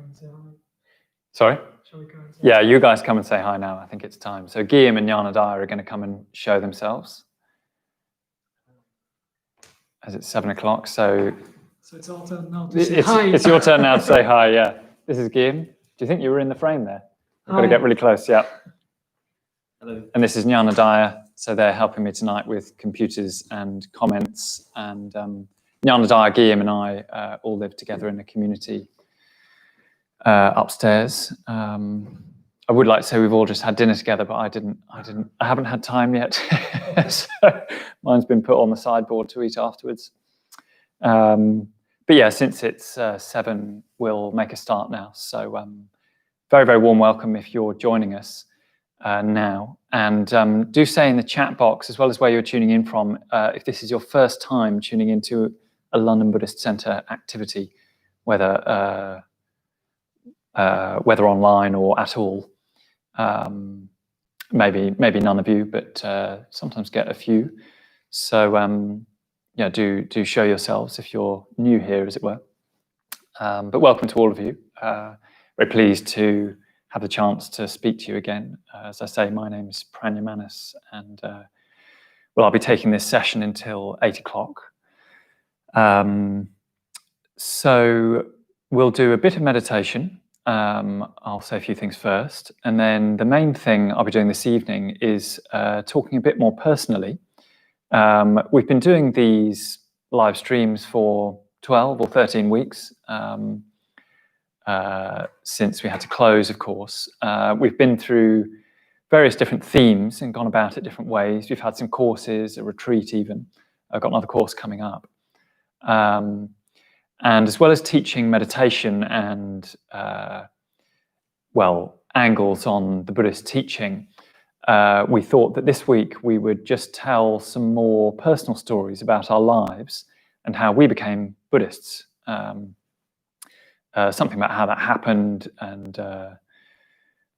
and say hi? Sorry? Shall we go and say Yeah, you guys come and say hi now. I think it's time. So Guillaume and Janadaya are going to come and show themselves. As it's 7 o'clock, so it's our turn now to say hi. It's your turn now to say hi, yeah. This is Guillaume. Do you think you were in the frame there? I've got to get really close, yeah. Hello. And this is Janadaya. So they're helping me tonight with computers and comments. And Janadaya, Guillaume and I all live together in a community upstairs. I would like to say we've all just had dinner together, but I haven't had time yet. So mine's been put on the sideboard to eat afterwards. But yeah, since it's 7, we'll make a start now. So very, very warm welcome if you're joining us now. And do say in the chat box, as well as where you're tuning in from, if this is your first time tuning into a London Buddhist Centre activity, whether online or at all. Maybe none of you, but sometimes get a few. So yeah, do show yourselves if you're new here, as it were. But welcome to all of you. Very pleased to have the chance to speak to you again. As I say, my name is Prajnamanas, and well, I'll be taking this session until 8 o'clock. So we'll do a bit of meditation. I'll say a few things first, and then the main thing I'll be doing this evening is talking a bit more personally. We've been doing these live streams for 12 or 13 weeks since we had to close, of course. We've been through various different themes and gone about it different ways. We've had some courses, a retreat even. I've got another course coming up. And as well as teaching meditation and, well, angles on the Buddhist teaching, we thought that this week we would just tell some more personal stories about our lives and how we became Buddhists. Something about how that happened and well,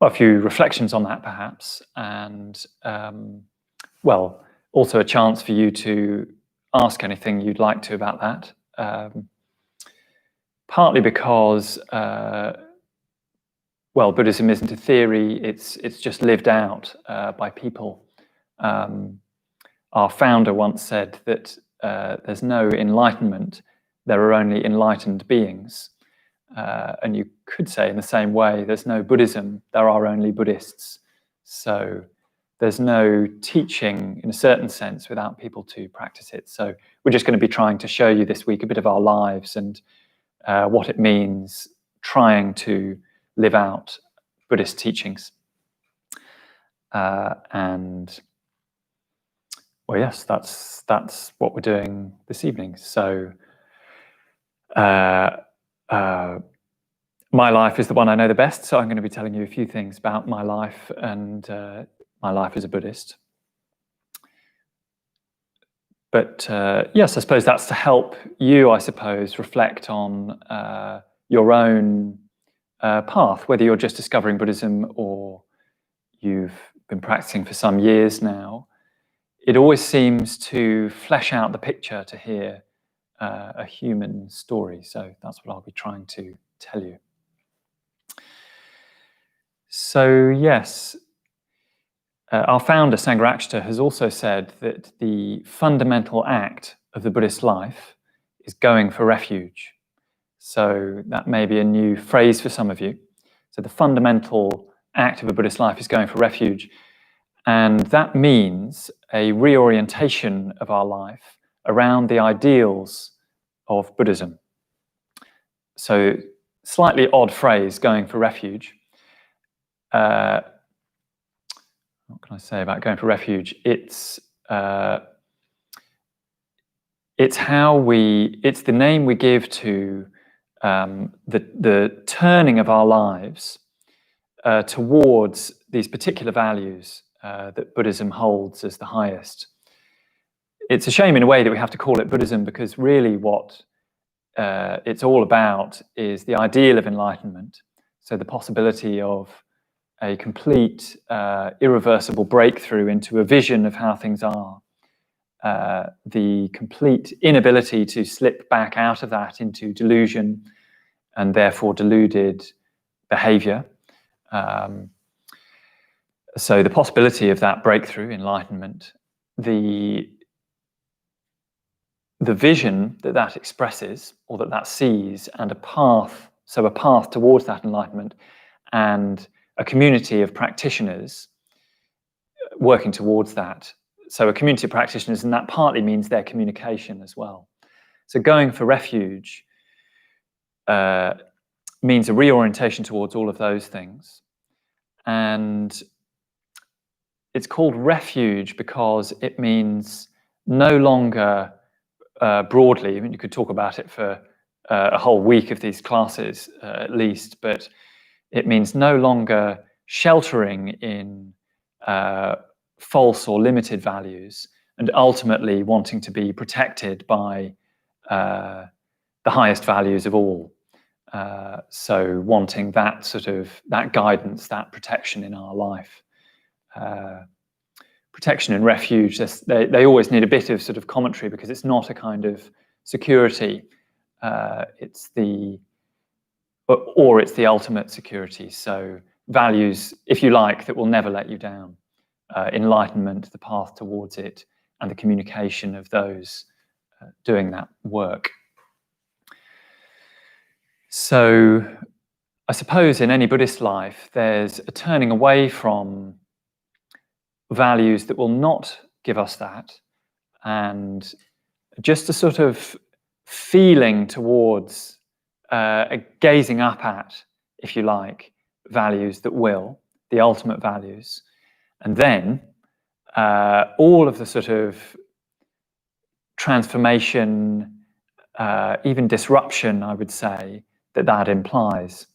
a few reflections on that perhaps. And, well, also a chance for you to ask anything you'd like to about that. Partly because, well, Buddhism isn't a theory, it's just lived out by people. Our founder once said that there's no enlightenment, there are only enlightened beings. And you could say in the same way, there's no Buddhism, there are only Buddhists. So there's no teaching in a certain sense without people to practice it. So we're just going to be trying to show you this week a bit of our lives and what it means trying to live out Buddhist teachings. And well, yes, that's what we're doing this evening. So my life is the one I know the best, so I'm going to be telling you a few things about my life and my life as a Buddhist. But yes, I suppose that's to help you, I suppose, reflect on your own path, whether you're just discovering Buddhism or you've been practicing for some years now. It always seems to flesh out the picture to hear a human story. So that's what I'll be trying to tell you. So yes, our founder, Sangharakshita, has also said that the fundamental act of the Buddhist life is going for refuge. So that may be a new phrase for some of you. So the fundamental act of a Buddhist life is going for refuge. And that means a reorientation of our life around the ideals of Buddhism. So slightly odd phrase, going for refuge. What can I say about going for refuge? It's the name we give to the turning of our lives towards these particular values that Buddhism holds as the highest. It's a shame in a way that we have to call it Buddhism, because really what it's all about is the ideal of enlightenment. So the possibility of a complete, irreversible breakthrough into a vision of how things are. The complete inability to slip back out of that into delusion and therefore deluded behavior. So the possibility of that breakthrough, enlightenment, the vision that expresses, or that sees, and a path towards that enlightenment, and a community of practitioners working towards that. So a community of practitioners, and that partly means their communication as well. So going for refuge means a reorientation towards all of those things. And it's called refuge because it means no longer broadly, I mean, you could talk about it for a whole week of these classes at least, but it means no longer sheltering in false or limited values and ultimately wanting to be protected by the highest values of all. So wanting that guidance, that protection in our life. Protection and refuge, they always need a bit of sort of commentary because it's not a kind of security. It's the ultimate security. So values, if you like, that will never let you down. Enlightenment, the path towards it, and the communication of those doing that work. So I suppose in any Buddhist life, there's a turning away from values that will not give us that, and just a sort of feeling towards, a gazing up at, if you like, values that will, the ultimate values, and then all of the sort of transformation, even disruption, I would say, that implies.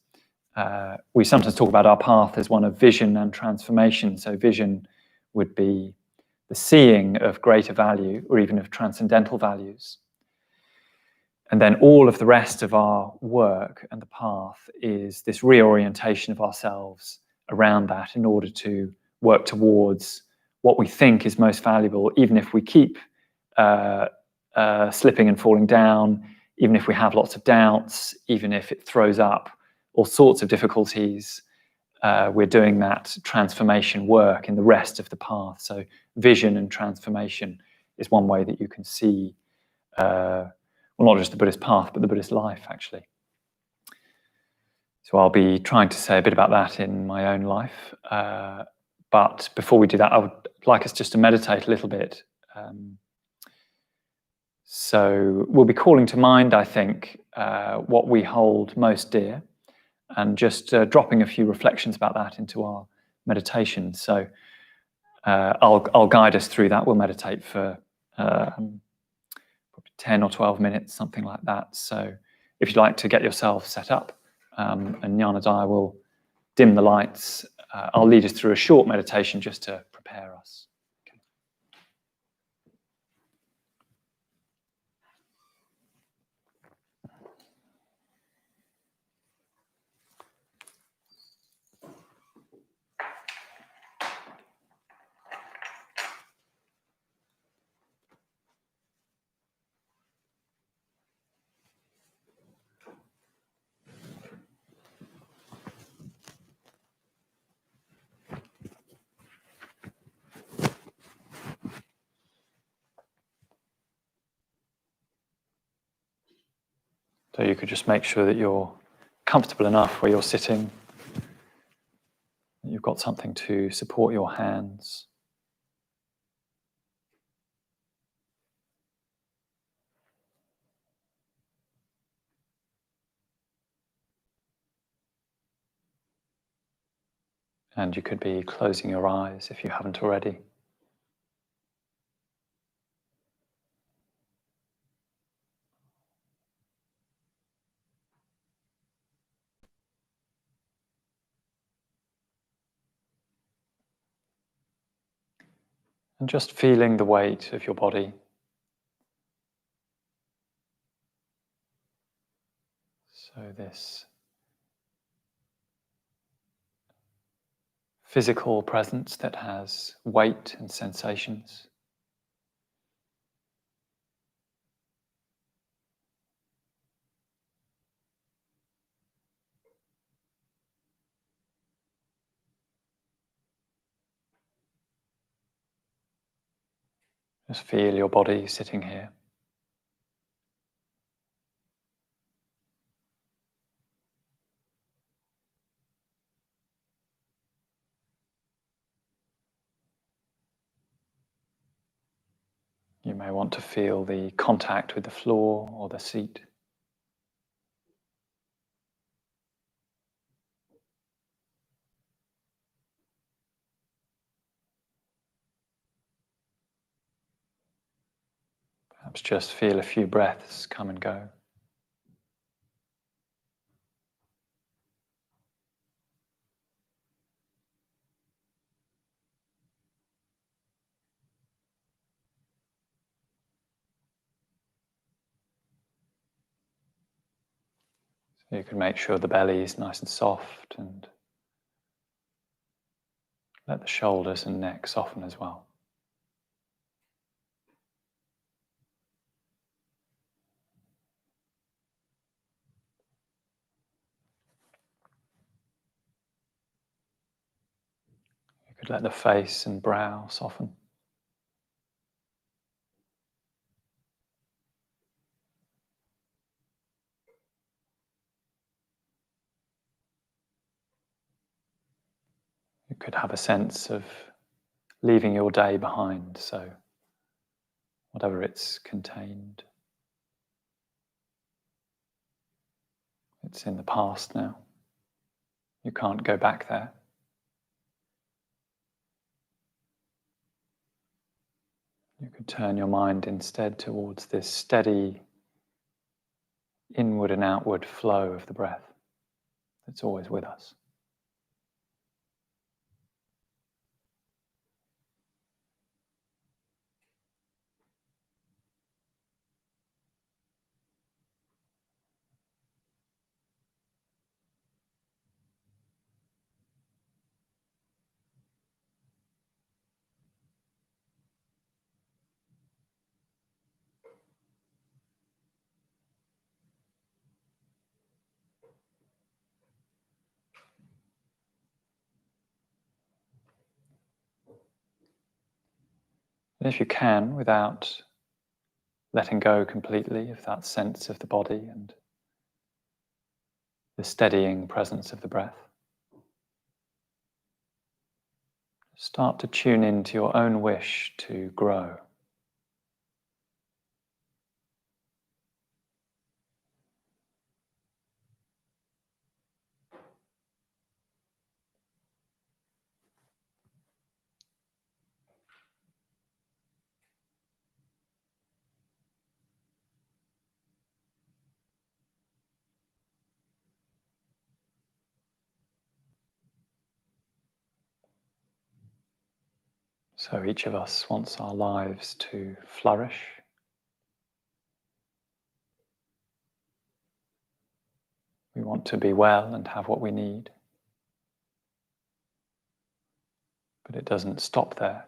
We sometimes talk about our path as one of vision and transformation. So vision would be the seeing of greater value or even of transcendental values. And then all of the rest of our work and the path is this reorientation of ourselves around that in order to work towards what we think is most valuable, even if we keep slipping and falling down, even if we have lots of doubts, even if it throws up all sorts of difficulties. We're doing that transformation work in the rest of the path. So vision and transformation is one way that you can see, well, not just the Buddhist path, but the Buddhist life, actually. So I'll be trying to say a bit about that in my own life. But before we do that, I would like us just to meditate a little bit. So we'll be calling to mind, I think, what we hold most dear, and just dropping a few reflections about that into our meditation. So I'll guide us through that. We'll meditate for probably 10 or 12 minutes, something like that. So if you'd like to get yourself set up, and Jnana and I will dim the lights, I'll lead us through a short meditation just to prepare us. Okay. So you could just make sure that you're comfortable enough where you're sitting, that you've got something to support your hands. And you could be closing your eyes if you haven't already. And just feeling the weight of your body. So this physical presence that has weight and sensations. Just feel your body sitting here. You may want to feel the contact with the floor or the seat. Perhaps just feel a few breaths come and go. So you can make sure the belly is nice and soft and let the shoulders and neck soften as well. You could let the face and brow soften. You could have a sense of leaving your day behind, so whatever it's contained, it's in the past now. You can't go back there. You could turn your mind instead towards this steady inward and outward flow of the breath that's always with us. And if you can, without letting go completely of that sense of the body and the steadying presence of the breath, start to tune into your own wish to grow. So each of us wants our lives to flourish. We want to be well and have what we need. But it doesn't stop there.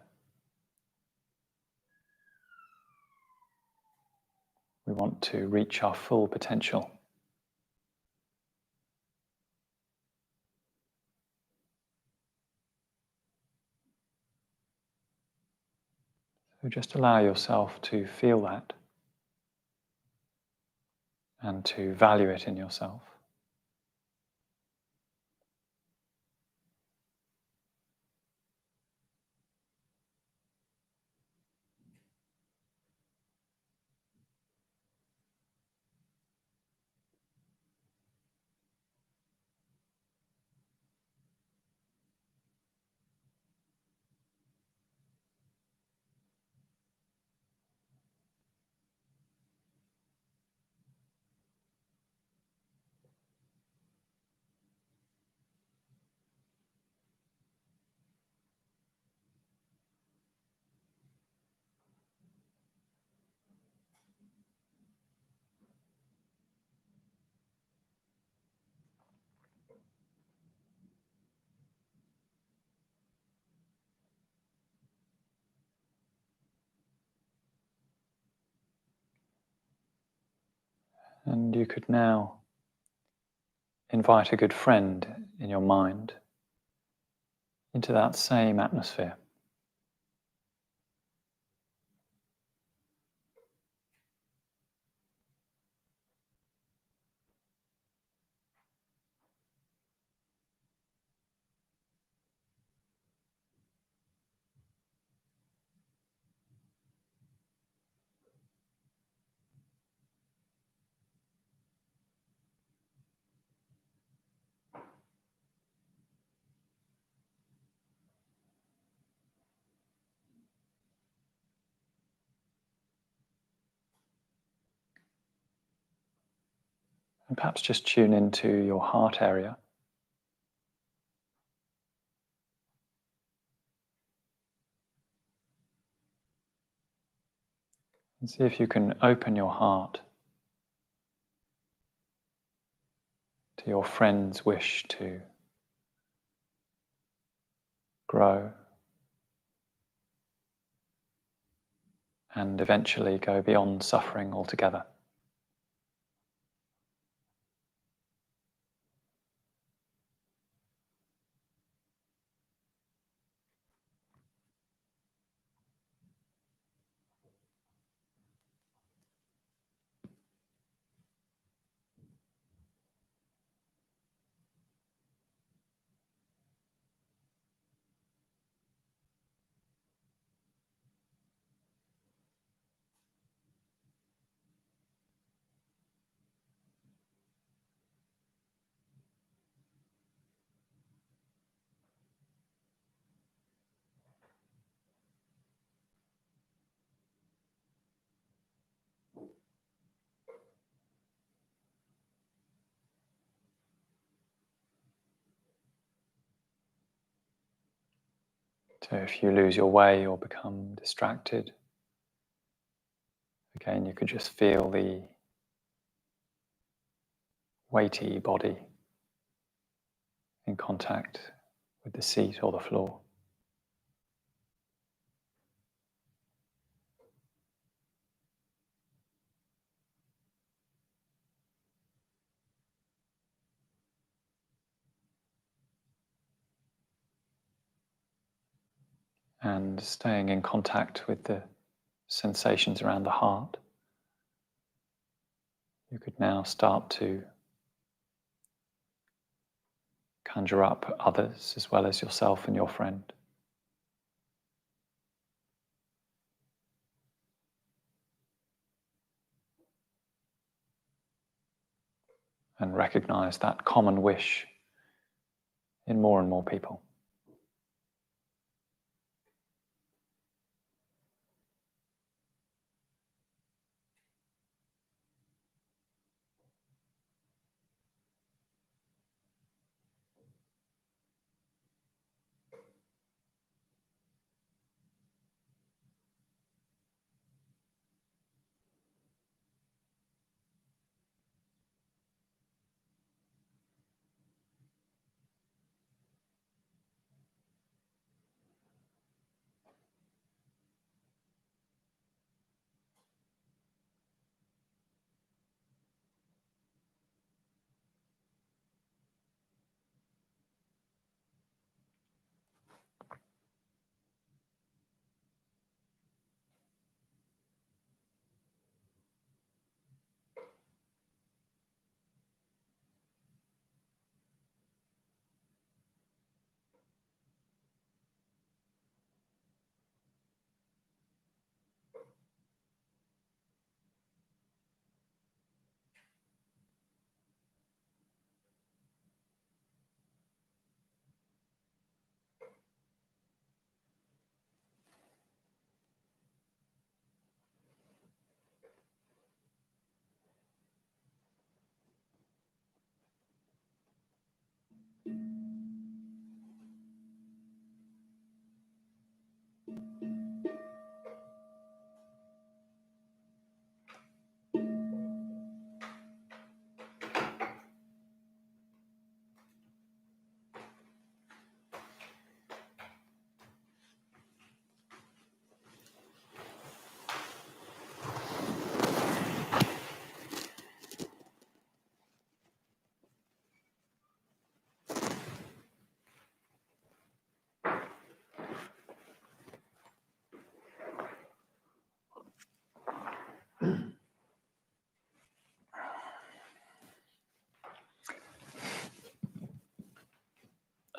We want to reach our full potential. So just allow yourself to feel that and to value it in yourself. And you could now invite a good friend in your mind into that same atmosphere. And perhaps just tune into your heart area. And see if you can open your heart to your friend's wish to grow and eventually go beyond suffering altogether. So if you lose your way or become distracted, again, you could just feel the weighty body in contact with the seat or the floor. And staying in contact with the sensations around the heart, you could now start to conjure up others as well as yourself and your friend. And recognize that common wish in more and more people.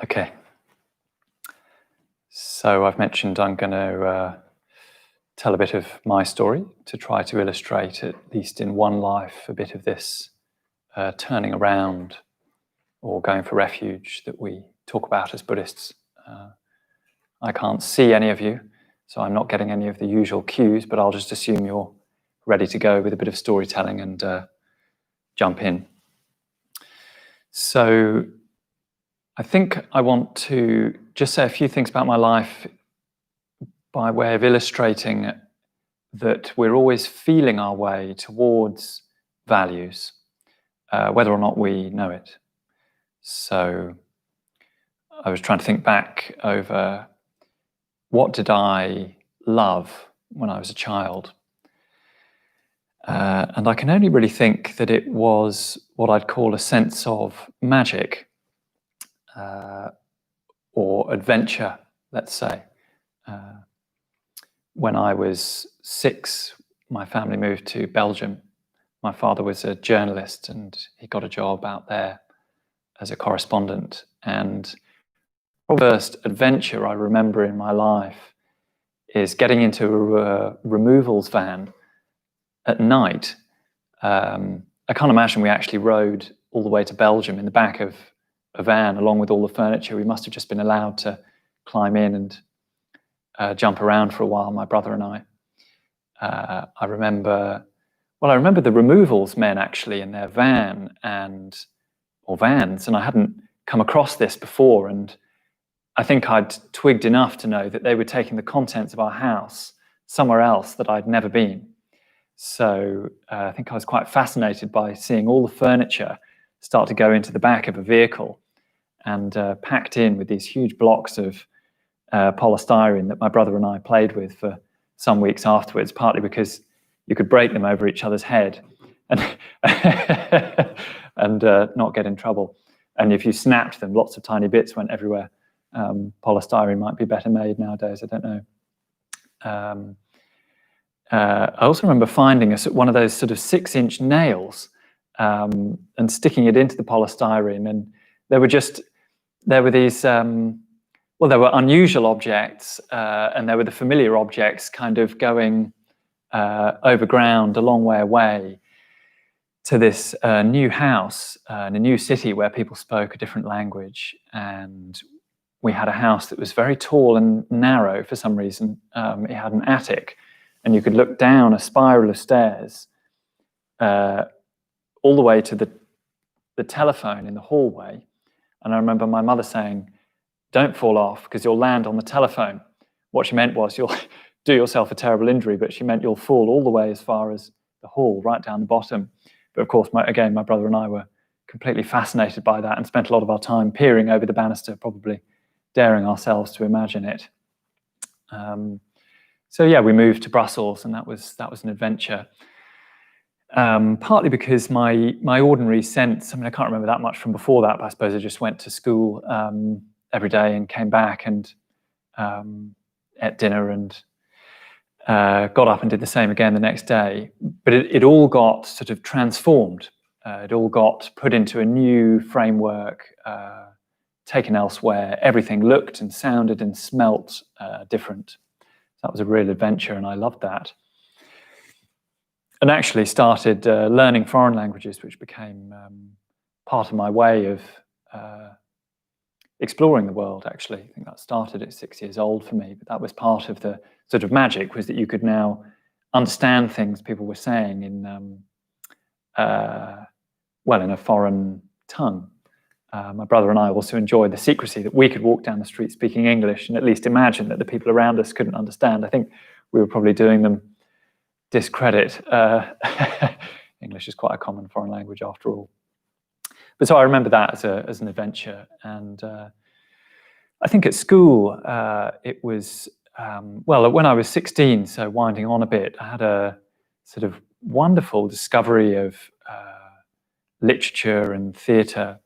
Okay, so I've mentioned I'm going to tell a bit of my story to try to illustrate, at least in one life, a bit of this turning around or going for refuge that we talk about as Buddhists. I can't see any of you, so I'm not getting any of the usual cues, but I'll just assume you're ready to go with a bit of storytelling and jump in. So I think I want to just say a few things about my life by way of illustrating that we're always feeling our way towards values, whether or not we know it. So I was trying to think back over what did I love when I was a child. And I can only really think that it was what I'd call a sense of magic or adventure, let's say. When I was 6, my family moved to Belgium. My father was a journalist and he got a job out there as a correspondent. And the first adventure I remember in my life is getting into a removals van at night. I can't imagine we actually rode all the way to Belgium in the back of a van along with all the furniture. We must have just been allowed to climb in and jump around for a while, my brother and I. I remember the removals men actually in their van or vans, and I hadn't come across this before, and I think I'd twigged enough to know that they were taking the contents of our house somewhere else that I'd never been. So I think I was quite fascinated by seeing all the furniture start to go into the back of a vehicle and packed in with these huge blocks of polystyrene that my brother and I played with for some weeks afterwards, partly because you could break them over each other's head and and not get in trouble. And if you snapped them, lots of tiny bits went everywhere. Polystyrene might be better made nowadays, I don't know. I also remember finding one of those sort of 6-inch nails and sticking it into the polystyrene, and there were these there were unusual objects and there were the familiar objects kind of going over ground a long way away to this new house in a new city where people spoke a different language. And we had a house that was very tall and narrow for some reason. It had an attic, and you could look down a spiral of stairs all the way to the telephone in the hallway. And I remember my mother saying, "Don't fall off because you'll land on the telephone." What she meant was you'll do yourself a terrible injury, but she meant you'll fall all the way as far as the hall, right down the bottom. But of course, my brother and I were completely fascinated by that and spent a lot of our time peering over the banister, probably daring ourselves to imagine it. So yeah, we moved to Brussels, and that was an adventure. Partly because my ordinary sense, I can't remember that much from before that, but I suppose I just went to school every day and came back and ate dinner and got up and did the same again the next day. But it all got sort of transformed. It all got put into a new framework, taken elsewhere. Everything looked and sounded and smelt different. That was a real adventure, and I loved that. And actually started learning foreign languages, which became part of my way of exploring the world, actually. I think that started at 6 years old for me, but that was part of the sort of magic, was that you could now understand things people were saying in a foreign tongue. My brother and I also enjoyed the secrecy that we could walk down the street speaking English and at least imagine that the people around us couldn't understand. I think we were probably doing them discredit. English is quite a common foreign language after all. But so I remember that as an adventure. And I think at school, it was, when I was 16, so winding on a bit, I had a sort of wonderful discovery of literature and theatre.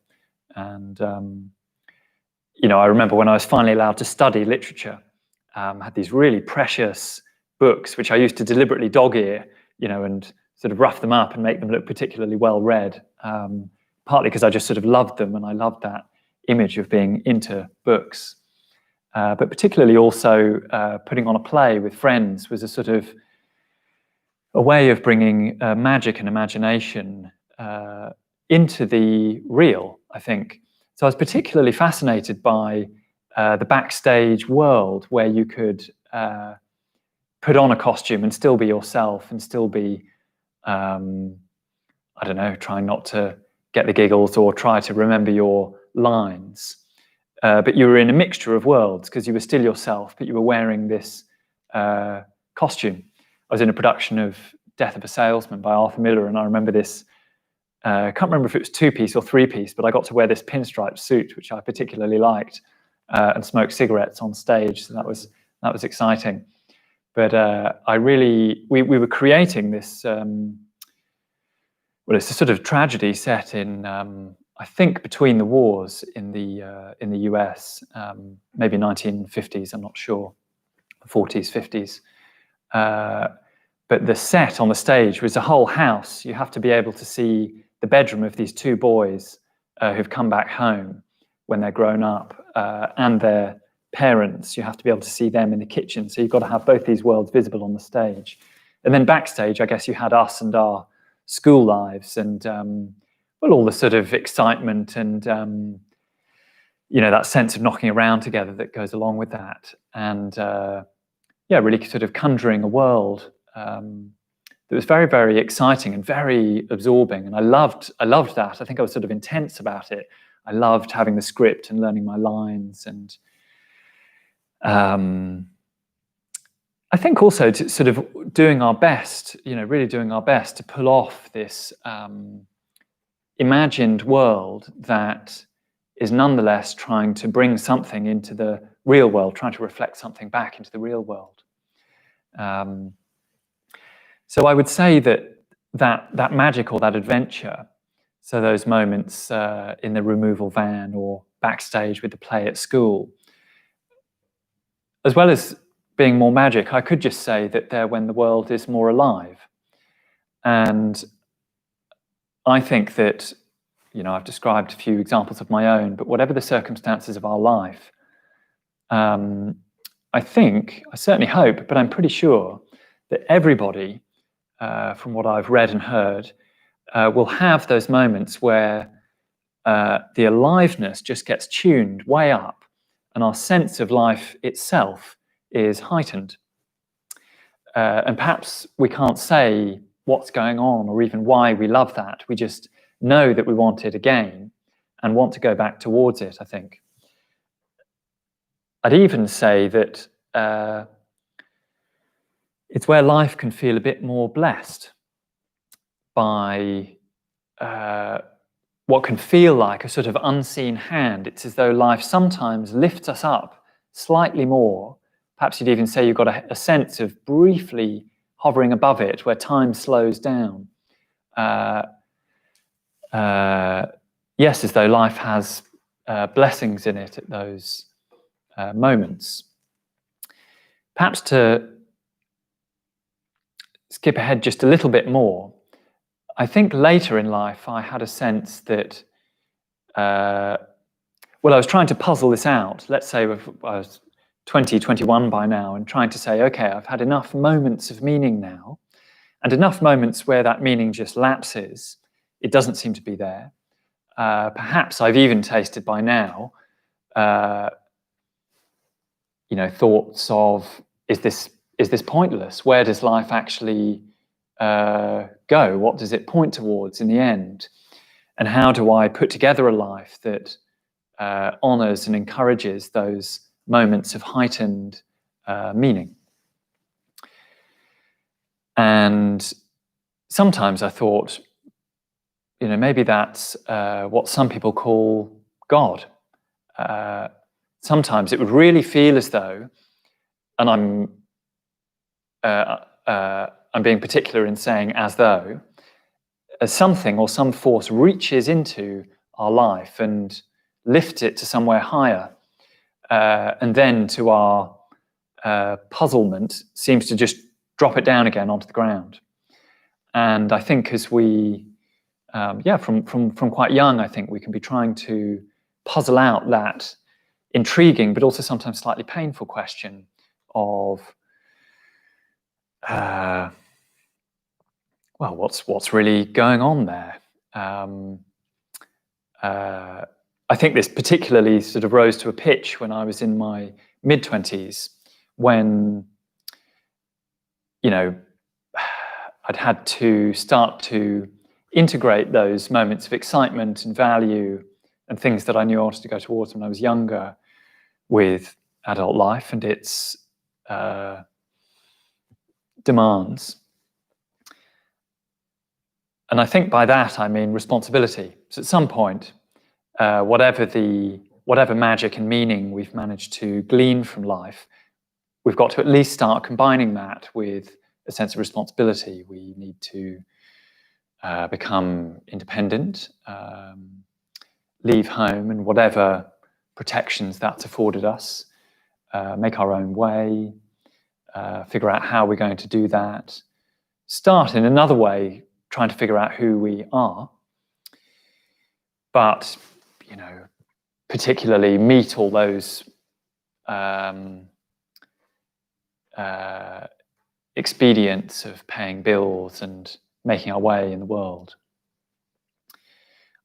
And, I remember when I was finally allowed to study literature, I had these really precious books, which I used to deliberately dog-ear, and sort of rough them up and make them look particularly well read, partly because I just sort of loved them, and I loved that image of being into books. But particularly also putting on a play with friends was a sort of a way of bringing magic and imagination into the real, I think. So I was particularly fascinated by the backstage world, where you could put on a costume and still be yourself and still be, trying not to get the giggles or try to remember your lines. But you were in a mixture of worlds because you were still yourself, but you were wearing this costume. I was in a production of Death of a Salesman by Arthur Miller, and I remember this, I can't remember if it was 2-piece or 3-piece, but I got to wear this pinstripe suit, which I particularly liked, and smoke cigarettes on stage, so that was exciting. But we were creating this, well, it's a sort of tragedy set in, I think, between the wars in the US, maybe 1950s, I'm not sure, 40s, 50s. But the set on the stage was a whole house. You have to be able to see the bedroom of these two boys who've come back home when they're grown up, and their parents. You have to be able to see them in the kitchen. So you've got to have both these worlds visible on the stage. And then backstage, I guess you had us and our school lives and, well, all the sort of excitement and, that sense of knocking around together that goes along with that. And, really sort of conjuring a world that was very, very exciting and very absorbing. And I loved that. I think I was sort of intense about it. I loved having the script and learning my lines. And I think also to sort of doing our best, really doing our best to pull off this imagined world that is nonetheless trying to bring something into the real world, trying to reflect something back into the real world. So I would say that magic or that adventure, so those moments in the removal van or backstage with the play at school, as well as being more magic, I could just say that they're when the world is more alive. And I think that, I've described a few examples of my own, but whatever the circumstances of our life, I certainly hope, but I'm pretty sure that everybody, from what I've read and heard, will have those moments where the aliveness just gets tuned way up and our sense of life itself is heightened. And perhaps we can't say what's going on or even why we love that. We just know that we want it again and want to go back towards it, I think. I'd even say that it's where life can feel a bit more blessed by what can feel like a sort of unseen hand. It's as though life sometimes lifts us up slightly more. Perhaps you'd even say you've got a sense of briefly hovering above it, where time slows down. Yes, as though life has blessings in it at those moments. Perhaps to skip ahead just a little bit more, I think later in life I had a sense that, I was trying to puzzle this out. Let's say I was 20, 21 by now, and trying to say, okay, I've had enough moments of meaning now, and enough moments where that meaning just lapses. It doesn't seem to be there. Perhaps I've even tasted by now, thoughts of, is this pointless? Where does life actually go? What does it point towards in the end? And how do I put together a life that honors and encourages those moments of heightened meaning? And sometimes I thought, maybe that's what some people call God. Sometimes it would really feel as though, and I'm being particular in saying as though, as something or some force reaches into our life and lifts it to somewhere higher, and then to our puzzlement seems to just drop it down again onto the ground. And I think as we, from quite young, I think we can be trying to puzzle out that intriguing but also sometimes slightly painful question of, what's really going on there? I think this particularly sort of rose to a pitch when I was in my mid-20s, when, I'd had to start to integrate those moments of excitement and value and things that I knew I wanted to go towards when I was younger with adult life and its demands. And I think by that I mean responsibility. So at some point, whatever magic and meaning we've managed to glean from life, we've got to at least start combining that with a sense of responsibility. We need to become independent, leave home and whatever protections that's afforded us, make our own way, figure out how we're going to do that, start in another way trying to figure out who we are, but, you know, particularly meet all those expedients of paying bills and making our way in the world.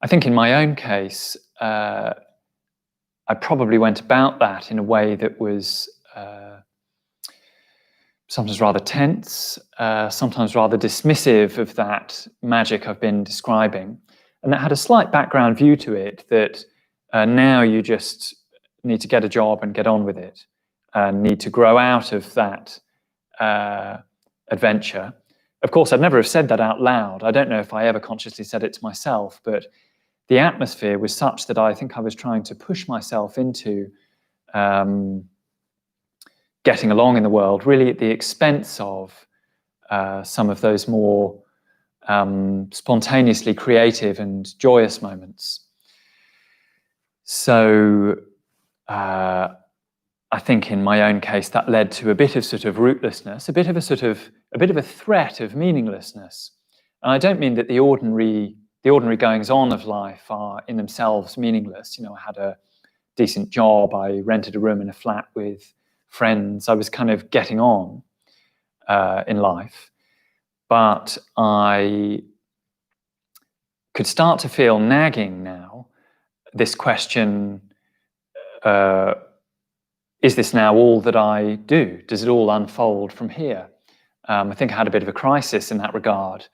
I think in my own case, I probably went about that in a way that was sometimes rather tense, sometimes rather dismissive of that magic I've been describing. And that had a slight background view to it that now you just need to get a job and get on with it, and need to grow out of that adventure. Of course, I'd never have said that out loud. I don't know if I ever consciously said it to myself, but the atmosphere was such that I think I was trying to push myself into getting along in the world, really at the expense of some of those more spontaneously creative and joyous moments. So I think in my own case that led to a bit of sort of rootlessness, a bit of a threat of meaninglessness. And I don't mean that the ordinary goings on of life are in themselves meaningless. You know, I had a decent job, I rented a room in a flat with friends, I was kind of getting on in life. But I could start to feel nagging now, this question, is this now all that I do? Does it all unfold from here? I think I had a bit of a crisis in that regard.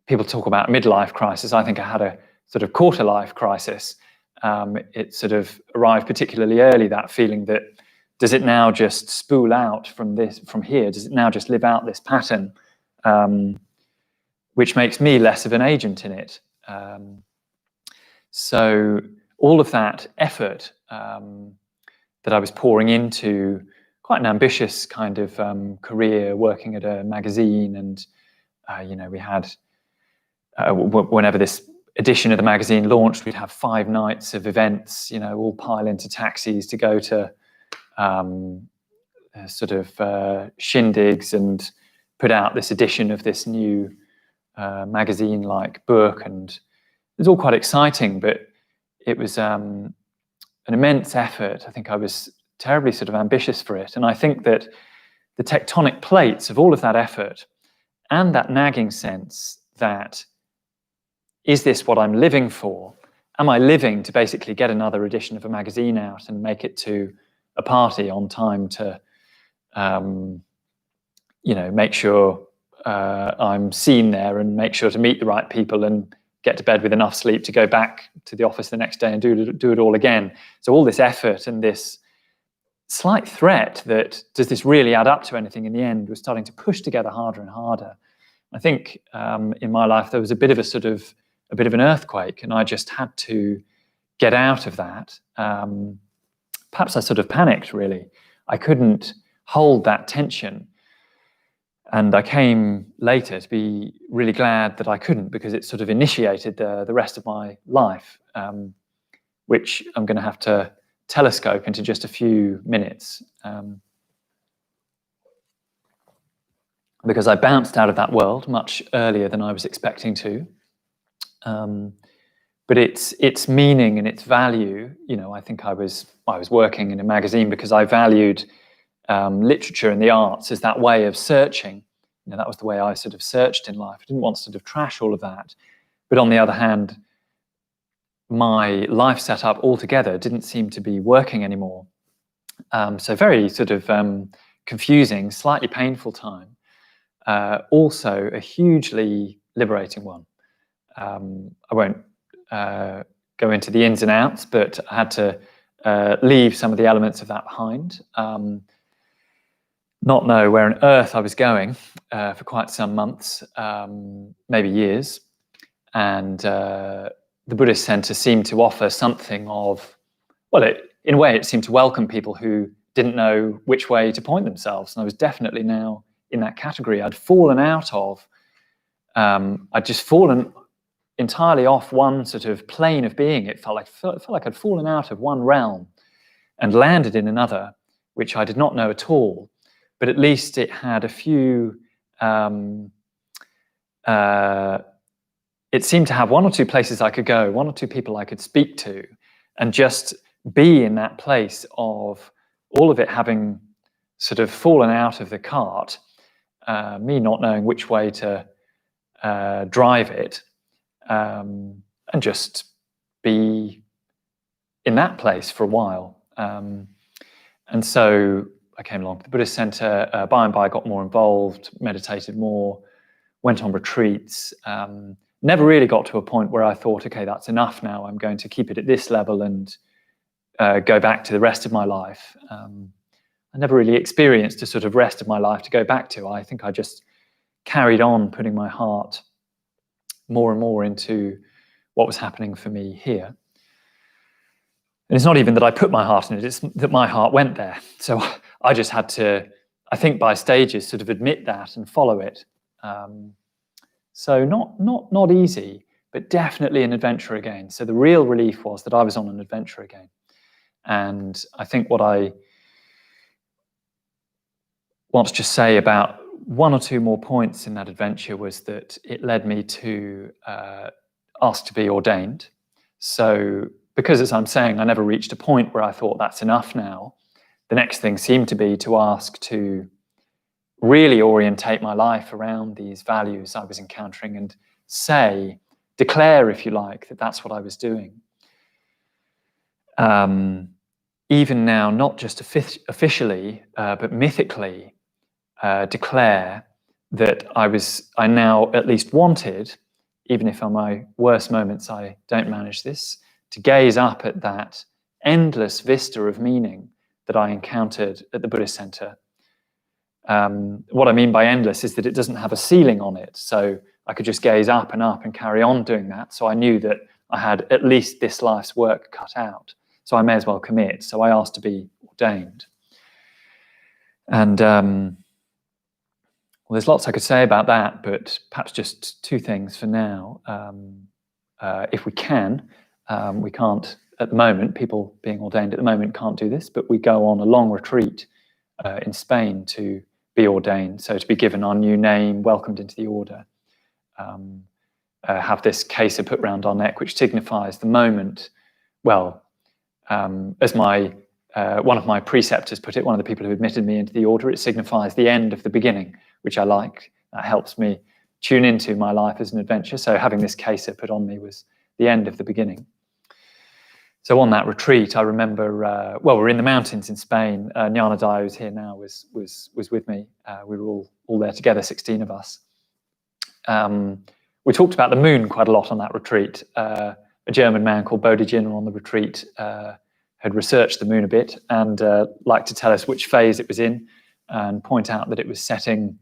People talk about midlife crisis. I think I had a sort of quarter life crisis. It sort of arrived particularly early, that feeling that, does it now just spool out from here? Does it now just live out this pattern, which makes me less of an agent in it? So all of that effort that I was pouring into quite an ambitious kind of career, working at a magazine, and you know, we had whenever this edition of the magazine launched, we'd have 5 nights of events, you know, all pile into taxis to go to sort of shindigs and put out this edition of this new magazine-like book. And it was all quite exciting, but it was an immense effort. I think I was terribly sort of ambitious for it. And I think that the tectonic plates of all of that effort and that nagging sense that, is this what I'm living for? Am I living to basically get another edition of a magazine out and make it to a party on time to, you know, make sure I'm seen there and make sure to meet the right people and get to bed with enough sleep to go back to the office the next day and do it all again. So all this effort and this slight threat that, does this really add up to anything in the end, was starting to push together harder and harder. I think in my life there was a bit of an earthquake, and I just had to get out of that. Perhaps I sort of panicked, really. I couldn't hold that tension. And I came later to be really glad that I couldn't, because it sort of initiated the rest of my life, which I'm going to have to telescope into just a few minutes. Because I bounced out of that world much earlier than I was expecting to. But its meaning and its value, you know, I think I was working in a magazine because I valued literature and the arts as that way of searching. You know, that was the way I sort of searched in life. I didn't want to sort of trash all of that. But on the other hand, my life setup altogether didn't seem to be working anymore. So very sort of confusing, slightly painful time. Also a hugely liberating one. I won't go into the ins and outs, but I had to leave some of the elements of that behind. Not know where on earth I was going for quite some months, maybe years. And the Buddhist Center seemed to offer something of, well, in a way, it seemed to welcome people who didn't know which way to point themselves. And I was definitely now in that category. I'd fallen out of, I'd just fallen entirely off one sort of plane of being. It felt like I'd fallen out of one realm and landed in another, which I did not know at all. But at least it had a few, it seemed to have one or two places I could go, one or two people I could speak to, and just be in that place of all of it having sort of fallen out of the cart, me not knowing which way to drive it, and just be in that place for a while. And so I came along to the Buddhist Center. By and by, got more involved, meditated more, went on retreats. Never really got to a point where I thought, okay, that's enough now. I'm going to keep it at this level and go back to the rest of my life. I never really experienced a sort of rest of my life to go back to. I think I just carried on putting my heart more and more into what was happening for me here. And it's not even that I put my heart in it, it's that my heart went there. So I just had to, I think by stages, sort of admit that and follow it. So not easy, but definitely an adventure again. So the real relief was that I was on an adventure again. And I think what I want to just say about one or two more points in that adventure was that it led me to ask to be ordained. So because, as I'm saying, I never reached a point where I thought that's enough now, the next thing seemed to be to ask to really orientate my life around these values I was encountering and declare, if you like, that that's what I was doing. Even now, not just officially, but mythically, declare that I now at least wanted, even if on my worst moments I don't manage this, to gaze up at that endless vista of meaning that I encountered at the Buddhist Center. What I mean by endless is that it doesn't have a ceiling on it, so I could just gaze up and carry on doing that. So I knew that I had at least this life's work cut out, so I may as well commit. So I asked to be ordained. And well, there's lots I could say about that, but perhaps just two things for now. If we can, we can't at the moment, people being ordained at the moment can't do this, but we go on a long retreat in Spain to be ordained. So to be given our new name, welcomed into the order, have this caser put round our neck, which signifies the moment. Well, as one of my preceptors put it, one of the people who admitted me into the order, it signifies the end of the beginning, which I like. That helps me tune into my life as an adventure. So having this caser put on me was the end of the beginning. So on that retreat, I remember, well, we're in the mountains in Spain. Nyanadai, who's here now, was with me. We were all there together, 16 of us. We talked about the moon quite a lot on that retreat. A German man called Bodhijin on the retreat had researched the moon a bit and liked to tell us which phase it was in and point out that it was setting,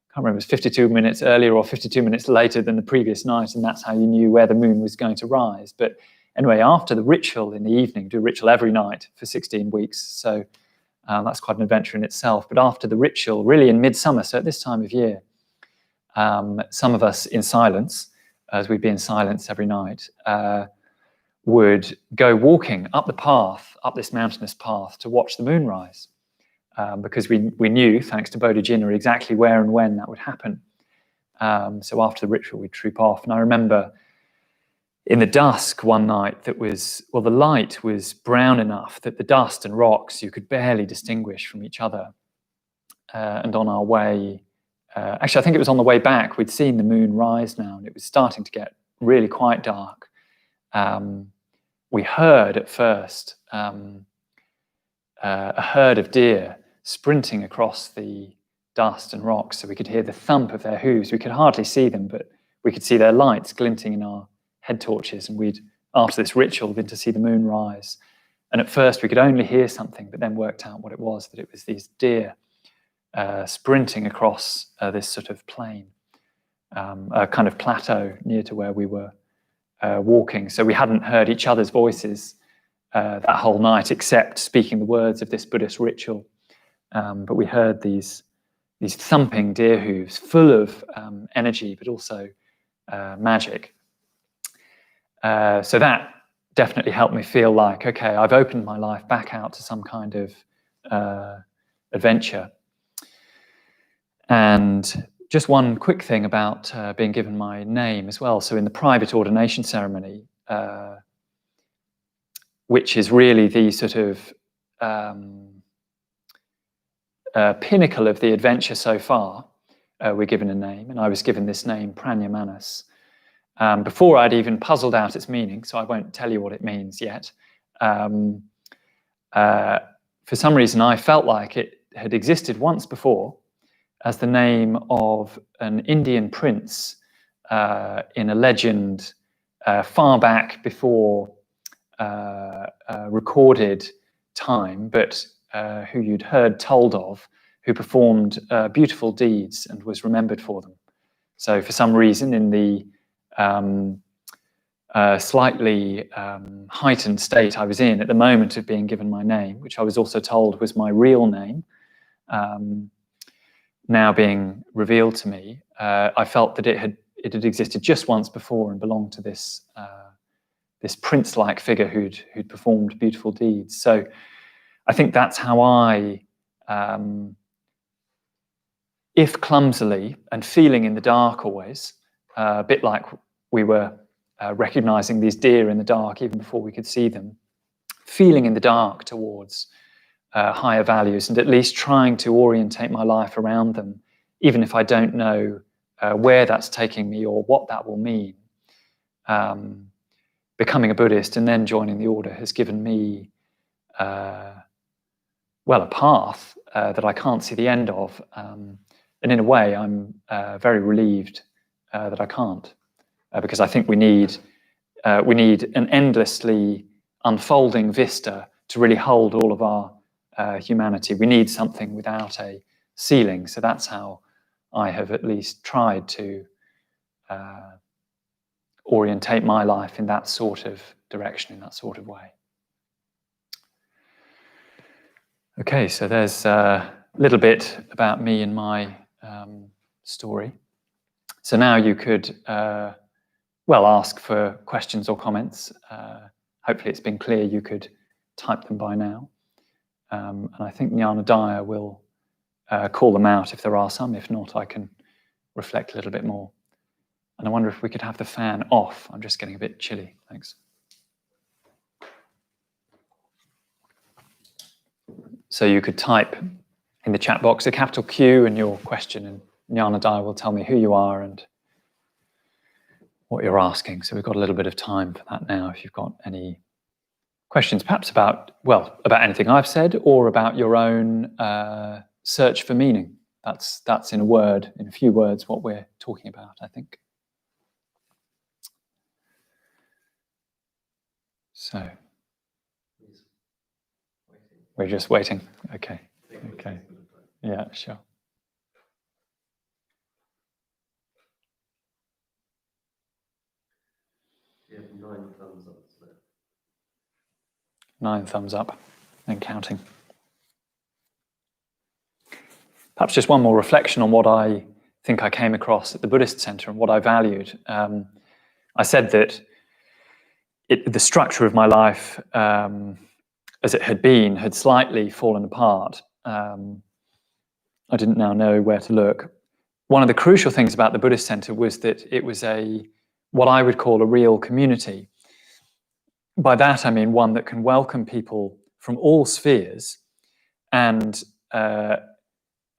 I can't remember, it was 52 minutes earlier or 52 minutes later than the previous night, and that's how you knew where the moon was going to rise. But anyway, after the ritual in the evening, do a ritual every night for 16 weeks, so that's quite an adventure in itself. But after the ritual, really in midsummer, so at this time of year, some of us in silence, as we'd be in silence every night, would go walking up the path, up this mountainous path, to watch the moon rise, because we knew, thanks to Bodhijina, exactly where and when that would happen. So after the ritual, we'd troop off. And I remember in the dusk one night that was, well, the light was brown enough that the dust and rocks you could barely distinguish from each other. And on our way, actually, I think it was on the way back, we'd seen the moon rise now, and it was starting to get really quite dark. We heard at first a herd of deer sprinting across the dust and rocks, so we could hear the thump of their hooves. We could hardly see them, but we could see their lights glinting in our head torches, and we'd, after this ritual, been to see the moon rise. And at first we could only hear something, but then worked out what it was, that it was these deer sprinting across this sort of plain, a kind of plateau near to where we were walking. So we hadn't heard each other's voices that whole night, except speaking the words of this Buddhist ritual. But we heard these thumping deer hooves, full of energy, but also magic. So that definitely helped me feel like, okay, I've opened my life back out to some kind of adventure. And just one quick thing about being given my name as well. So in the private ordination ceremony, which is really the sort of pinnacle of the adventure so far, we're given a name, and I was given this name, Prajnamanas, before I'd even puzzled out its meaning, so I won't tell you what it means yet. For some reason, I felt like it had existed once before as the name of an Indian prince in a legend far back before recorded time, but who you'd heard told of, who performed beautiful deeds and was remembered for them. So for some reason, in the slightly heightened state I was in at the moment of being given my name, which I was also told was my real name, now being revealed to me, I felt that it had existed just once before and belonged to this this prince-like figure who'd performed beautiful deeds. So I think that's how I, if clumsily and feeling in the dark always, a bit like we were recognizing these deer in the dark even before we could see them, feeling in the dark towards higher values, and at least trying to orientate my life around them, even if I don't know where that's taking me or what that will mean. Becoming a Buddhist and then joining the order has given me, well, a path that I can't see the end of. And in a way, I'm very relieved that I can't, because I think we need an endlessly unfolding vista to really hold all of our humanity. We need something without a ceiling. So that's how I have at least tried to orientate my life in that sort of direction, in that sort of way. Okay, so there's a little bit about me and my story. So now you could, well, ask for questions or comments. Hopefully it's been clear you could type them by now. And I think Jnana Daya will call them out if there are some. If not, I can reflect a little bit more. And I wonder if we could have the fan off. I'm just getting a bit chilly. Thanks. So you could type in the chat box a capital Q and your question, and Jnana Daya will tell me who you are and what you're asking. So we've got a little bit of time for that now. If you've got any questions, perhaps about anything I've said, or about your own search for meaning. That's in a few words, what we're talking about, I think. So we're just waiting. Okay. Okay. Yeah, sure. You have 9 thumbs up. 9 thumbs up and counting. Perhaps just one more reflection on what I think I came across at the Buddhist Center and what I valued. I said that the structure of my life, as it had been, had slightly fallen apart. I didn't now know where to look. One of the crucial things about the Buddhist Center was that it was what I would call a real community. By that I mean one that can welcome people from all spheres, and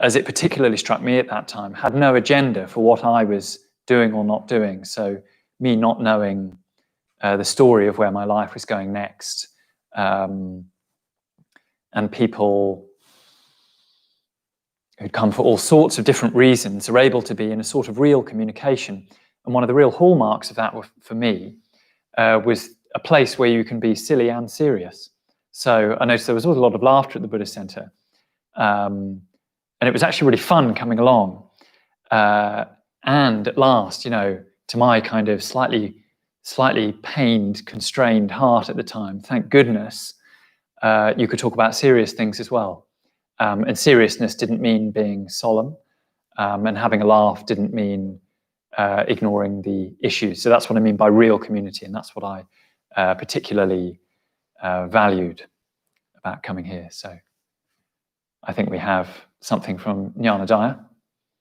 as it particularly struck me at that time, had no agenda for what I was doing or not doing. So me not knowing the story of where my life was going next, and people who'd come for all sorts of different reasons are able to be in a sort of real communication. And one of the real hallmarks of that for me was a place where you can be silly and serious. So I noticed there was always a lot of laughter at the Buddhist Center. And it was actually really fun coming along. And at last, you know, to my kind of slightly pained, constrained heart at the time, thank goodness, you could talk about serious things as well. And seriousness didn't mean being solemn, and having a laugh didn't mean ignoring the issues. So that's what I mean by real community, and that's what I particularly valued about coming here. So I think we have something from Jnanadaya.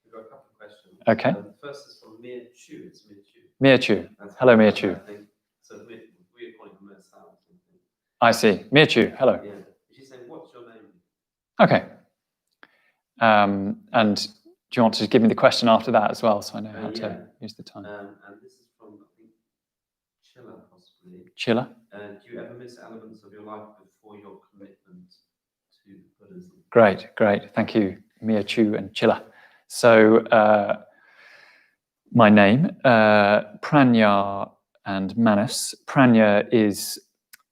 We've got a couple of questions. Okay. The first is from Mia Chu. It's Mia Chu. Mia Chu. Hello, Mia Chu. So we're calling her Mia Sal. I see. Mia Chu. Hello. Yeah. She's saying, "What's your name?" Okay. And do you want to give me the question after that as well, so I know how to use the time? And this is from, I think, Chilla, possibly. Chilla? Do you ever miss elements of your life before your commitment to Buddhism? Great. Thank you, Mia Chu and Chilla. So my name, Prajna and Manas. Prajna is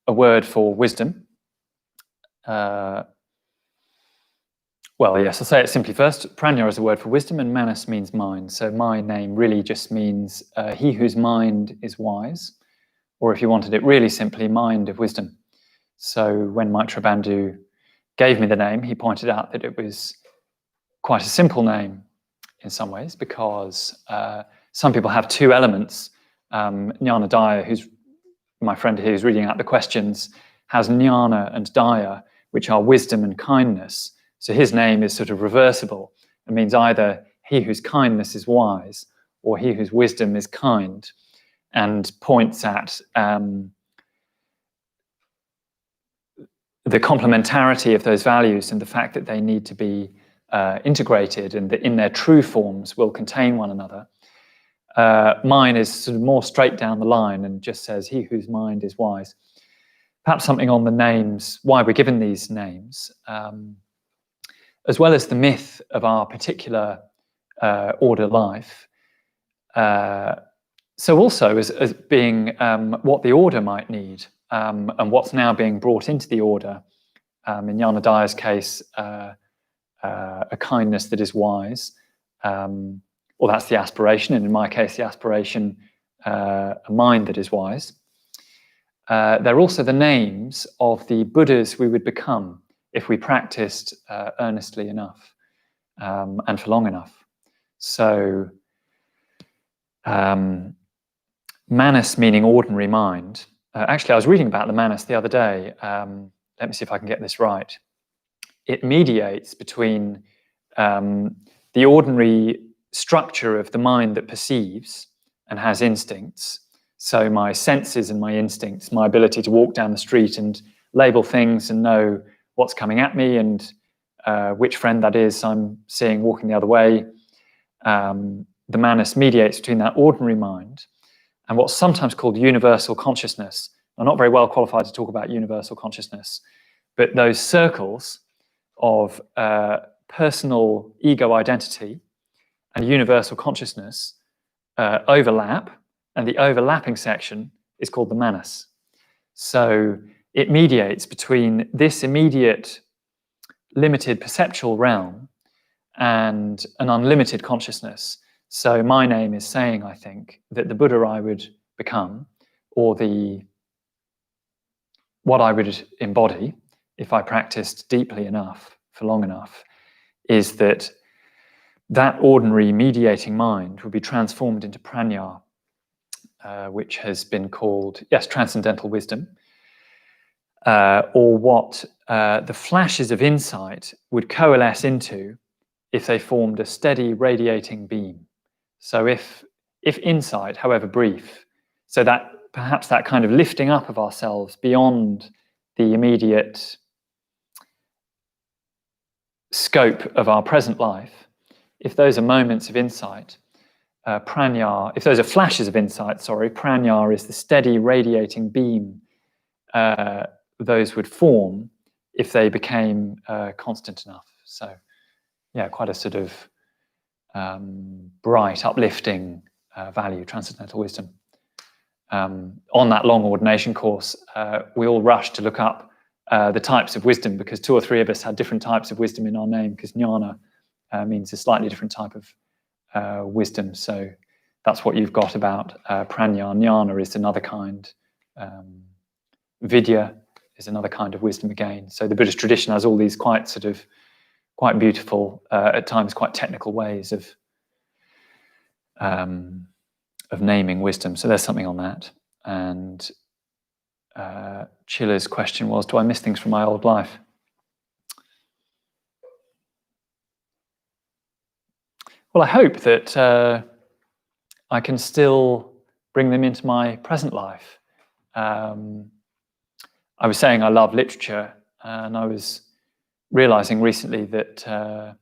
a word for wisdom. Well, yes, I'll say it simply first. Prajna is a word for wisdom, and Manas means mind. So my name really just means he whose mind is wise, or if you wanted it really simply, mind of wisdom. So when Maitra Bandhu gave me the name, he pointed out that it was quite a simple name in some ways, because some people have two elements. Jnanadaya, who's my friend here who's reading out the questions, has jnana and daya, which are wisdom and kindness. So his name is sort of reversible. It means either he whose kindness is wise or he whose wisdom is kind, and points at the complementarity of those values and the fact that they need to be integrated, and that in their true forms will contain one another. Mine is sort of more straight down the line and just says he whose mind is wise. Perhaps something on the names, why we're given these names, as well as the myth of our particular order life. So also as being what the order might need, and what's now being brought into the order. In Jnanadaya's case, a kindness that is wise, or that's the aspiration, and in my case, the aspiration, a mind that is wise. They're also the names of the Buddhas we would become if we practiced earnestly enough, and for long enough. So Manas meaning ordinary mind. Actually, I was reading about the Manas the other day. Let me see if I can get this right. It mediates between the ordinary structure of the mind that perceives and has instincts. So my senses and my instincts, my ability to walk down the street and label things and know what's coming at me and which friend that is I'm seeing walking the other way. The Manas mediates between that ordinary mind and what's sometimes called universal consciousness. I'm not very well qualified to talk about universal consciousness, but those circles of personal ego identity and universal consciousness overlap, and the overlapping section is called the Manas. So it mediates between this immediate limited perceptual realm and an unlimited consciousness. So my name is saying, I think, that the Buddha I would become, or what I would embody if I practiced deeply enough, for long enough, is that ordinary mediating mind would be transformed into prajna, which has been called, yes, transcendental wisdom, or what the flashes of insight would coalesce into if they formed a steady radiating beam. So if insight, however brief, so that perhaps that kind of lifting up of ourselves beyond the immediate scope of our present life, if those are moments of insight, prajna, if those are flashes of insight, prajna is the steady radiating beam those would form if they became constant enough. So yeah, quite a sort of bright, uplifting value, transcendental wisdom. On that long ordination course, we all rushed to look up the types of wisdom, because 2 or 3 of us had different types of wisdom in our name, because jnana means a slightly different type of wisdom. So that's what you've got about prajna. Jnana is another kind. Vidya is another kind of wisdom again. So the Buddhist tradition has all these quite beautiful, at times quite technical ways of naming wisdom. So there's something on that. And Chilla's question was, do I miss things from my old life? Well, I hope that I can still bring them into my present life. I was saying I love literature, and I was realizing recently that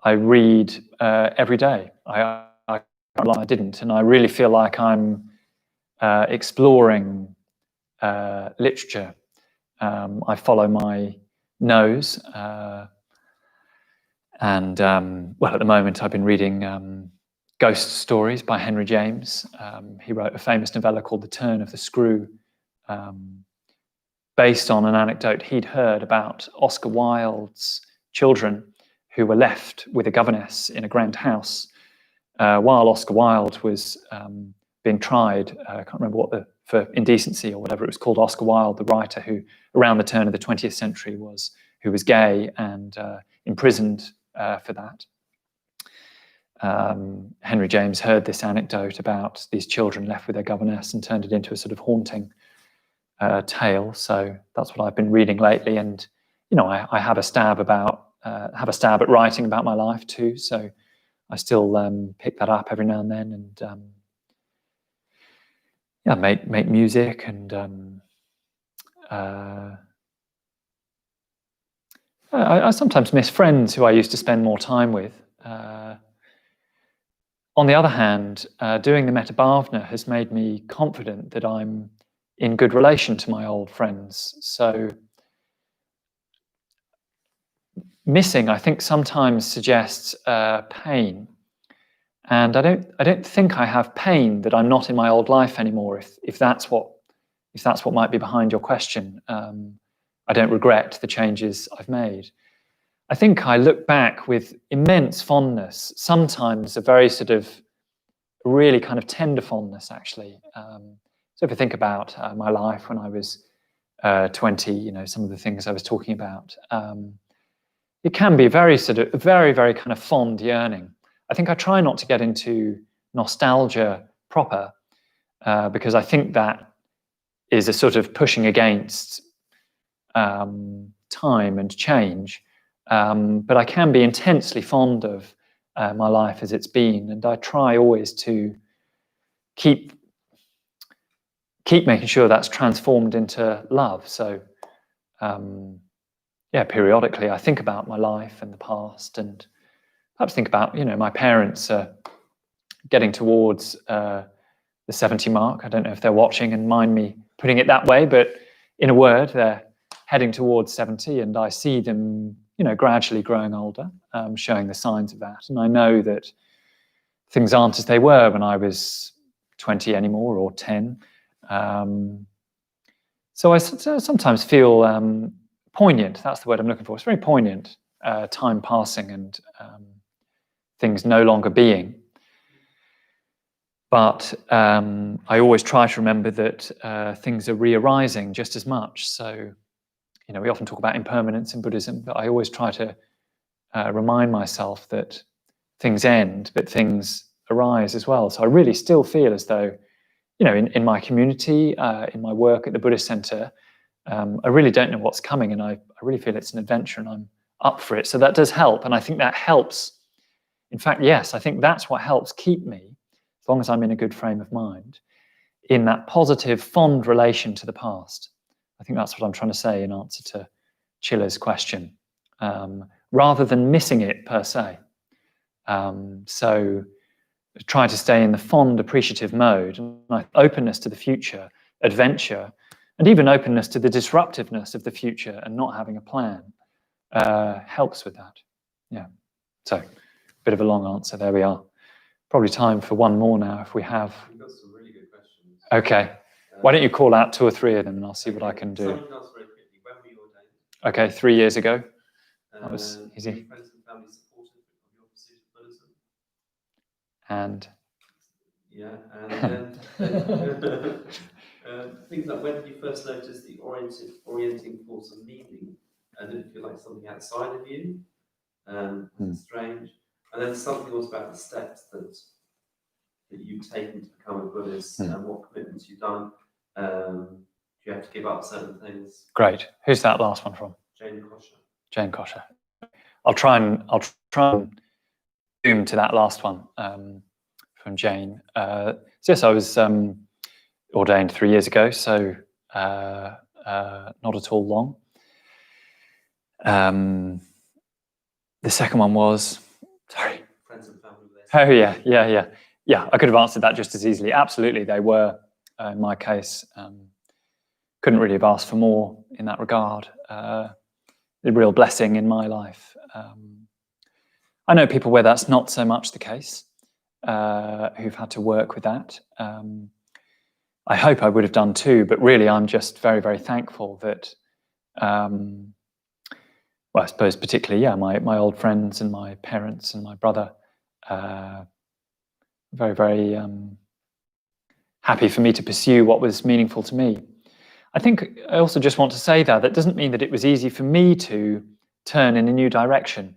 I read every day. I didn't, and I really feel like I'm exploring literature. I follow my nose, and well, at the moment I've been reading ghost stories by Henry James. He wrote a famous novella called The Turn of the Screw, based on an anecdote he'd heard about Oscar Wilde's children who were left with a governess in a grand house while Oscar Wilde was being tried. I can't remember for indecency or whatever it was called. Oscar Wilde, the writer who around the turn of the 20th century was gay and imprisoned for that. Henry James heard this anecdote about these children left with their governess and turned it into a sort of haunting tale. So that's what I've been reading lately, and I have a stab at writing about my life too. So I still pick that up every now and then, and make music, and I sometimes miss friends who I used to spend more time with. On the other hand, doing the Metta Bhavana has made me confident that I'm in good relation to my old friends. So missing, I think, sometimes suggests pain, and I don't think I have pain that I'm not in my old life anymore. If that's what might be behind your question, I don't regret the changes I've made. I think I look back with immense fondness, sometimes a very sort of really kind of tender fondness, actually. So if I think about my life when I was 20, some of the things I was talking about, it can be very kind of fond yearning. I think I try not to get into nostalgia proper, because I think that is a sort of pushing against time and change. But I can be intensely fond of my life as it's been, and I try always to keep making sure that's transformed into love. So periodically I think about my life and the past, and perhaps think about, my parents getting towards the 70 mark. I don't know if they're watching and mind me putting it that way, but in a word, they're heading towards 70, and I see them gradually growing older, showing the signs of that. And I know that things aren't as they were when I was 20 anymore, or 10. So I sometimes feel poignant. That's the word I'm looking for. It's very poignant, time passing and things no longer being. But I always try to remember that things are re-arising just as much. So we often talk about impermanence in Buddhism, but I always try to remind myself that things end, but things arise as well. So I really still feel as though, in my community, in my work at the Buddhist Center, I really don't know what's coming, and I really feel it's an adventure, and I'm up for it. So that does help, and I think that helps. In fact, yes, I think that's what helps keep me, as long as I'm in a good frame of mind, in that positive, fond relation to the past. I think that's what I'm trying to say in answer to Chilla's question, rather than missing it per se. So try to stay in the fond, appreciative mode, and openness to the future, adventure, and even openness to the disruptiveness of the future and not having a plan helps with that. Yeah. So, bit of a long answer. There we are. probably time for one more now if we have. We've got some really good questions. Okay. Why don't you call out 2 or 3 of them and I'll see what I can do. Someone can ask very quickly, when were you ordained? Okay, 3 years ago. That was easy. Were your friends and family supportive of your pursuit of Buddhism? And Yeah, and then things like, when did you first notice the orienting force of meaning? And did it feel like something outside of you? Strange. And then something else about the steps that you've taken to become a Buddhist and what commitments you've done. Do you have to give up certain things? Great. Who's that last one from? Jane Kosher. Jane Kosher. I'll try and zoom to that last one from Jane. So yes, I was ordained 3 years ago, so not at all long. The second one was, sorry. Friends and family. Oh yeah. I could have answered that just as easily. Absolutely, they were. In my case, couldn't really have asked for more in that regard. A real blessing in my life. I know people where that's not so much the case, who've had to work with that. I hope I would have done too, but really I'm just very, very thankful that, well, I suppose particularly, my old friends and my parents and my brother, very, very happy for me to pursue what was meaningful to me. I think I also just want to say that doesn't mean that it was easy for me to turn in a new direction.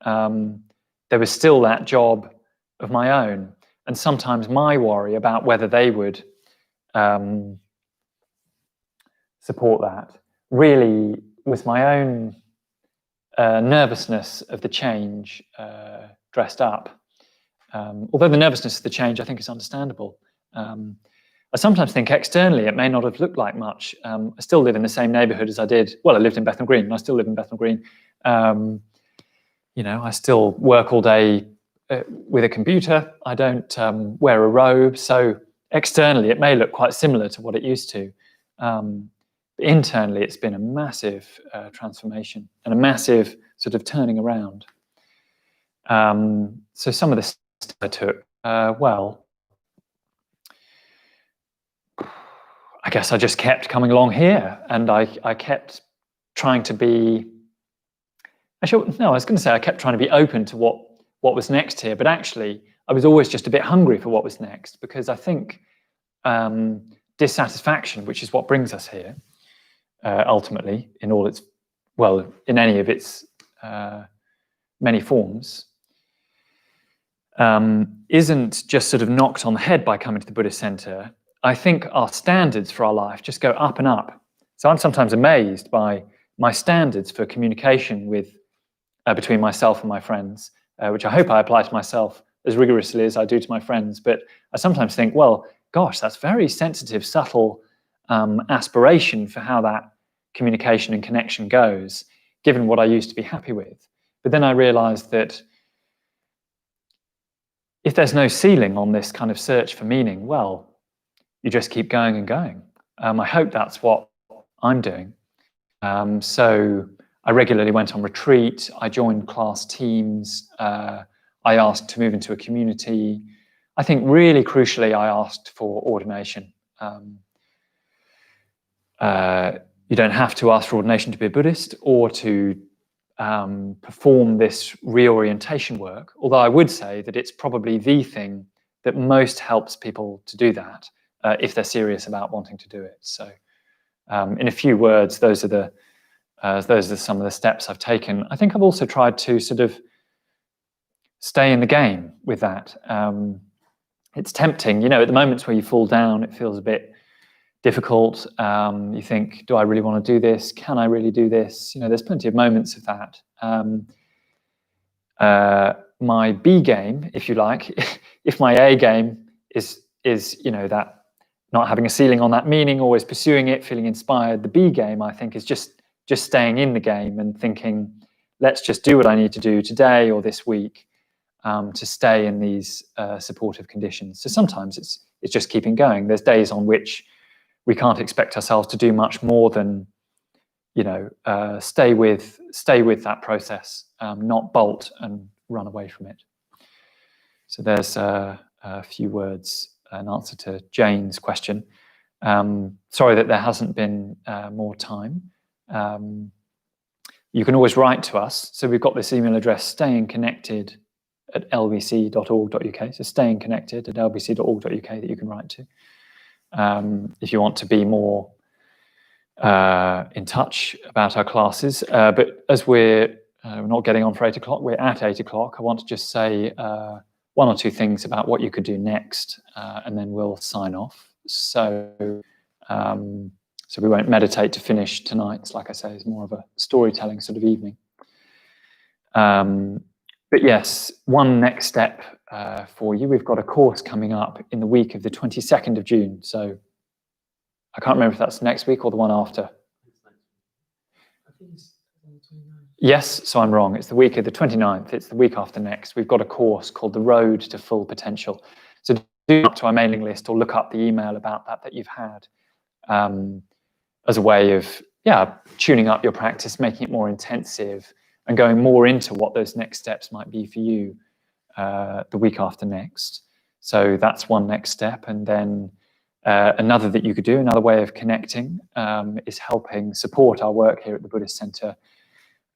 There was still that job of my own, and sometimes my worry about whether they would support that really was my own nervousness of the change dressed up. Although the nervousness of the change I think is understandable. I sometimes think externally it may not have looked like much. I still live in the same neighbourhood as I did. Well, I lived in Bethnal Green, and I still live in Bethnal Green. I still work all day with a computer. I don't wear a robe, so externally it may look quite similar to what it used to. But internally, it's been a massive transformation and a massive sort of turning around. So some of the steps I took, well, I guess I just kept coming along here, and I kept trying to be. Actually, no, I was going to say I kept trying to be open to what was next here, but actually I was always just a bit hungry for what was next, because I think dissatisfaction, which is what brings us here, ultimately, in all its, well, in any of its many forms, isn't just sort of knocked on the head by coming to the Buddhist Center. I think our standards for our life just go up and up. So I'm sometimes amazed by my standards for communication with between myself and my friends, which I hope I apply to myself as rigorously as I do to my friends. But I sometimes think, well, gosh, that's very sensitive, subtle aspiration for how that communication and connection goes, given what I used to be happy with. But then I realized that if there's no ceiling on this kind of search for meaning, well, you just keep going and going. I hope that's what I'm doing. So I regularly went on retreat. I joined class teams. I asked to move into a community. I think really crucially, I asked for ordination. You don't have to ask for ordination to be a Buddhist or to perform this reorientation work, although I would say that it's probably the thing that most helps people to do that if they're serious about wanting to do it. So in a few words, those are some of the steps I've taken. I think I've also tried to sort of stay in the game with that. It's tempting, at the moments where you fall down, it feels a bit difficult. You think, do I really want to do this? Can I really do this? There's plenty of moments of that. My B game, if you like, if my A game is that not having a ceiling on that meaning, always pursuing it, feeling inspired. The B game, I think, is just staying in the game and thinking, let's just do what I need to do today or this week to stay in these supportive conditions. So sometimes it's just keeping going. There's days on which we can't expect ourselves to do much more than, stay with that process, not bolt and run away from it. So there's a few words in answer to Jane's question. Sorry that there hasn't been more time. You can always write to us. So we've got this email address, stayingconnected@lbc.org.uk. So stayingconnected@lbc.org.uk that you can write to. If you want to be more in touch about our classes. But as we're not getting on for 8 o'clock, we're at 8 o'clock. I want to just say one or two things about what you could do next, and then we'll sign off. So we won't meditate to finish tonight. Like I say, it's more of a storytelling sort of evening. But yes, one next step for you. We've got a course coming up in the week of the 22nd of June. So I can't remember if that's next week or the one after. I think it's on the 29th. Yes, so I'm wrong. It's the week of the 29th. It's the week after next. We've got a course called The Road to Full Potential. So do up to our mailing list or look up the email about that you've had as a way of, tuning up your practice, making it more intensive and going more into what those next steps might be for you the week after next. So that's one next step. And then another that you could do, another way of connecting, is helping support our work here at the Buddhist Center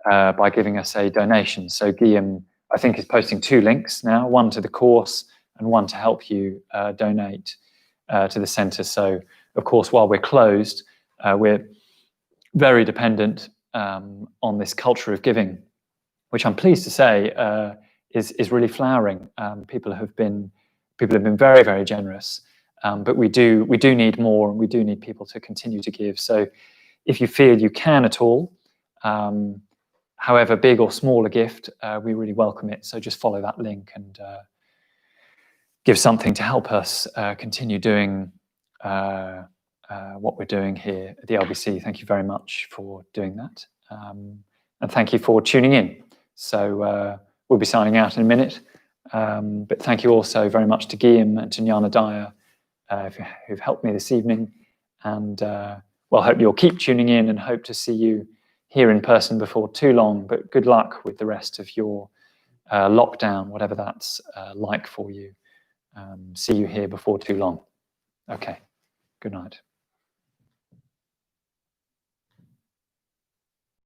by giving us a donation. So Guillaume, I think, is posting 2 links now, one to the course and one to help you donate to the center. So, of course, while we're closed, we're very dependent on this culture of giving, which I'm pleased to say is really flowering. People have been very, very generous. But we do need more, and we do need people to continue to give. So if you feel you can at all, however big or small a gift, we really welcome it. So just follow that link and give something to help us continue doing what we're doing here at the LBC. Thank you very much for doing that. And thank you for tuning in. So we'll be signing out in a minute. But thank you also very much to Guillaume and to Jnana Daya, who've helped me this evening, and hope you'll keep tuning in and hope to see you here in person before too long. But good luck with the rest of your lockdown, whatever that's like for you. See you here before too long. Okay, good night.